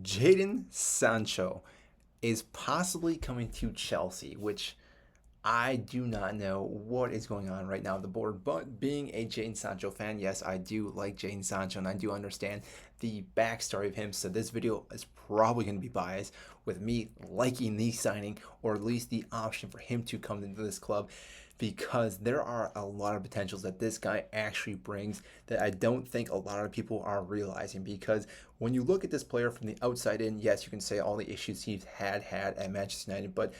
Jadon Sancho is possibly coming to Chelsea, which I do not know what is going on right now on the board. But being a Jadon Sancho fan, yes, I do like Jadon Sancho and I do understand the backstory of him. So this video is probably going to be biased with me liking the signing or at least the option for him to come into this club because there are a lot of potentials that this guy actually brings that I don't think a lot of people are realizing. Because when you look at this player from the outside in, yes, you can say all the issues he's had at Manchester United, but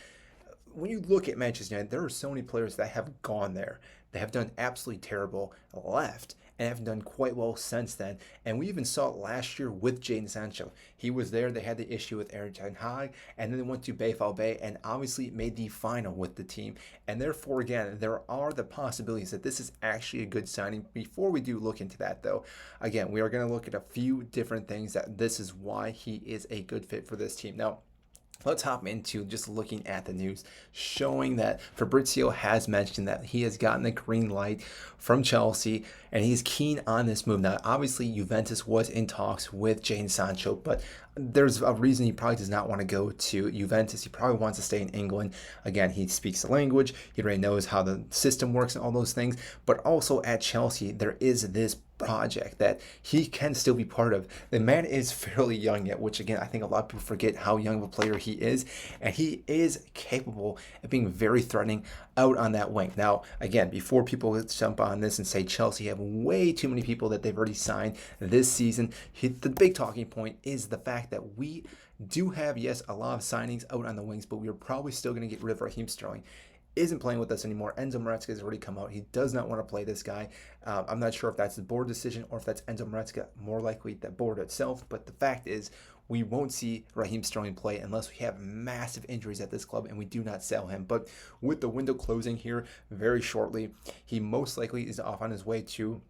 when you look at Manchester United, there are so many players that have gone there that have done absolutely terrible, left, and have done quite well since then. And we even saw it last year with Jadon Sancho. He was there, they had the issue with Erik ten Hag, and then they went to Bayfal Bay and obviously made the final with the team. And therefore, again, there are the possibilities that this is actually a good signing. Before we do look into that, though, again, we are going to look at a few different things that this is why he is a good fit for this team. Now, let's hop into just looking at the news showing that Fabrizio has mentioned that he has gotten the green light from Chelsea and he's keen on this move. Now, obviously, Juventus was in talks with Jadon Sancho, but there's a reason he probably does not want to go to Juventus. He probably wants to stay in England. Again, he speaks the language. He already knows how the system works and all those things. But also at Chelsea, there is this project that he can still be part of. The man is fairly young yet, which again, I think a lot of people forget how young of a player he is. And he is capable of being very threatening out on that wing. Now, again, before people jump on this and say Chelsea have way too many people that they've already signed this season, the big talking point is the fact that we do have, yes, a lot of signings out on the wings, but we are probably still going to get rid of Raheem Sterling. Isn't playing with us anymore. Enzo Maresca has already come out. He does not want to play this guy. I'm not sure if that's the board decision or if that's Enzo Maresca, more likely the board itself. But the fact is, we won't see Raheem Sterling play unless we have massive injuries at this club and we do not sell him. But with the window closing here very shortly, he most likely is off on his way to,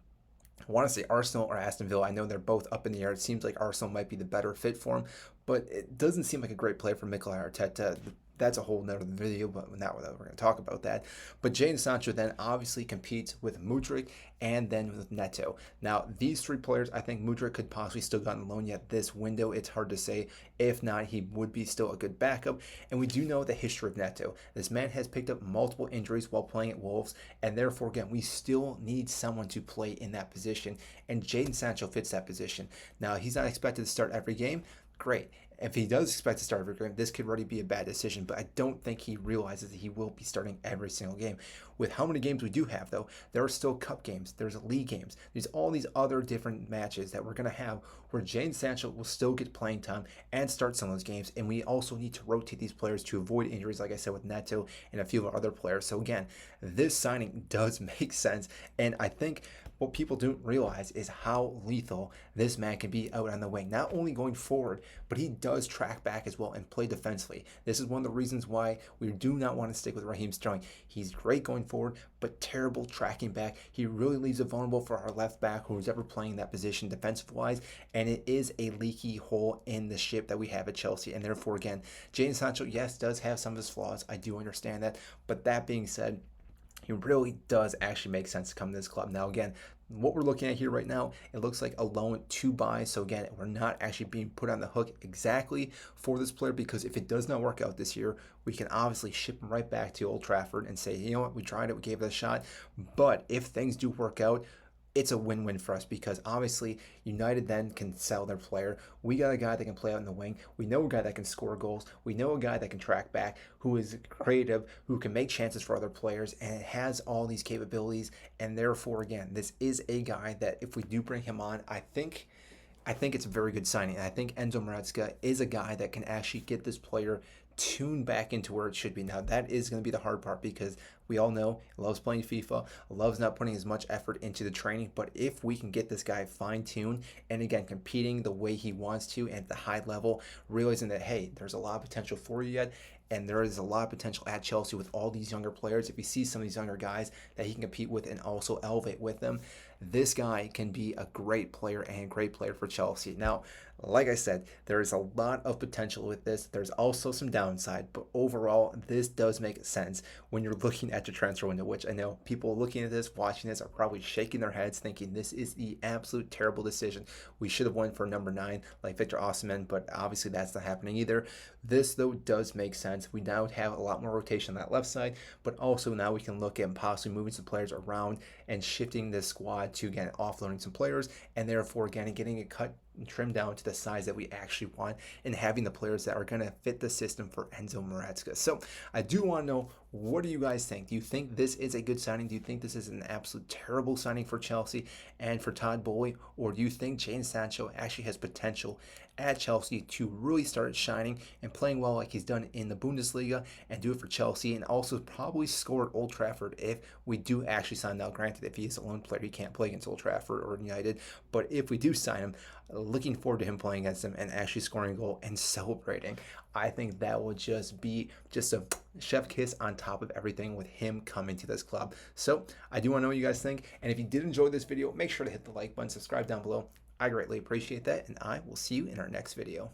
I want to say Arsenal or Aston Villa. I know they're both up in the air. It seems like Arsenal might be the better fit for him, but it doesn't seem like a great play for Mikel Arteta. That's a whole nother video, but not we're going to talk about that. But Jadon Sancho then obviously competes with Mudryk and then with Neto. Now, these three players, I think Mudryk could possibly still go on loan yet this window. It's hard to say. If not, he would be still a good backup. And we do know the history of Neto. This man has picked up multiple injuries while playing at Wolves, and therefore, again, we still need someone to play in that position, and Jadon Sancho fits that position. Now, he's not expected to start every game. Great. If he does expect to start every game, this could already be a bad decision, but I don't think he realizes that he will be starting every single game. With how many games we do have, though, there are still cup games, there's league games, there's all these other different matches that we're going to have where Jadon Sancho will still get playing time and start some of those games, and we also need to rotate these players to avoid injuries, like I said, with Neto and a few other players. So again, this signing does make sense, and I think what people don't realize is how lethal this man can be out on the wing. Not only going forward, but he does track back as well and play defensively. This is one of the reasons why we do not want to stick with Raheem Sterling. He's great going forward, but terrible tracking back. He really leaves it vulnerable for our left back who's ever playing that position defensive-wise, and it is a leaky hole in the ship that we have at Chelsea. And therefore, again, Jadon Sancho, yes, does have some of his flaws. I do understand that. But that being said, he really does actually make sense to come to this club. Now, again, what we're looking at here right now, it looks like a loan to buy. So again, we're not actually being put on the hook exactly for this player, because if it does not work out this year, we can obviously ship him right back to Old Trafford and say, you know what, we tried it, we gave it a shot. But if things do work out, it's a win-win for us, because obviously United then can sell their player. We got a guy that can play out in the wing. We know a guy that can score goals. We know a guy that can track back, who is creative, who can make chances for other players, and has all these capabilities. And therefore, again, this is a guy that if we do bring him on, I think it's a very good signing. I think Enzo Maresca is a guy that can actually get this player tuned back into where it should be. Now, that is going to be the hard part, because we all know he loves playing FIFA, loves not putting as much effort into the training. But if we can get this guy fine-tuned and, again, competing the way he wants to and at the high level, realizing that, hey, there's a lot of potential for you yet, and there is a lot of potential at Chelsea with all these younger players. If you see some of these younger guys that he can compete with and also elevate with them, this guy can be a great player and great player for Chelsea. Now, Like I said, there is a lot of potential with this. There's also some downside, but overall, this does make sense when you're looking at the transfer window, which I know people looking at this, watching this, are probably shaking their heads thinking this is the absolute terrible decision. We should have went for number 9 like Victor Osimhen, but obviously that's not happening either. This, though, does make sense. We now have a lot more rotation on that left side, but also now we can look at possibly moving some players around and shifting the squad to, again, offloading some players, and therefore, again, getting it cut and trimmed down to the size that we actually want, and having the players that are going to fit the system for Enzo Maresca. So I do want to know, what do you guys think? Do you think this is a good signing? Do you think this is an absolute terrible signing for Chelsea and for Todd Boehly? Or do you think Jadon Sancho actually has potential at Chelsea to really start shining and playing well like he's done in the Bundesliga, and do it for Chelsea, and also probably score at Old Trafford if we do actually sign him? Now, granted, if he is a lone player, he can't play against Old Trafford or United, but if we do sign him, looking forward to him playing against him and actually scoring a goal and celebrating. I think that will just be just a chef kiss on top of everything with him coming to this club. So I do want to know what you guys think. And if you did enjoy this video, make sure to hit the like button, subscribe down below. I greatly appreciate that. And I will see you in our next video.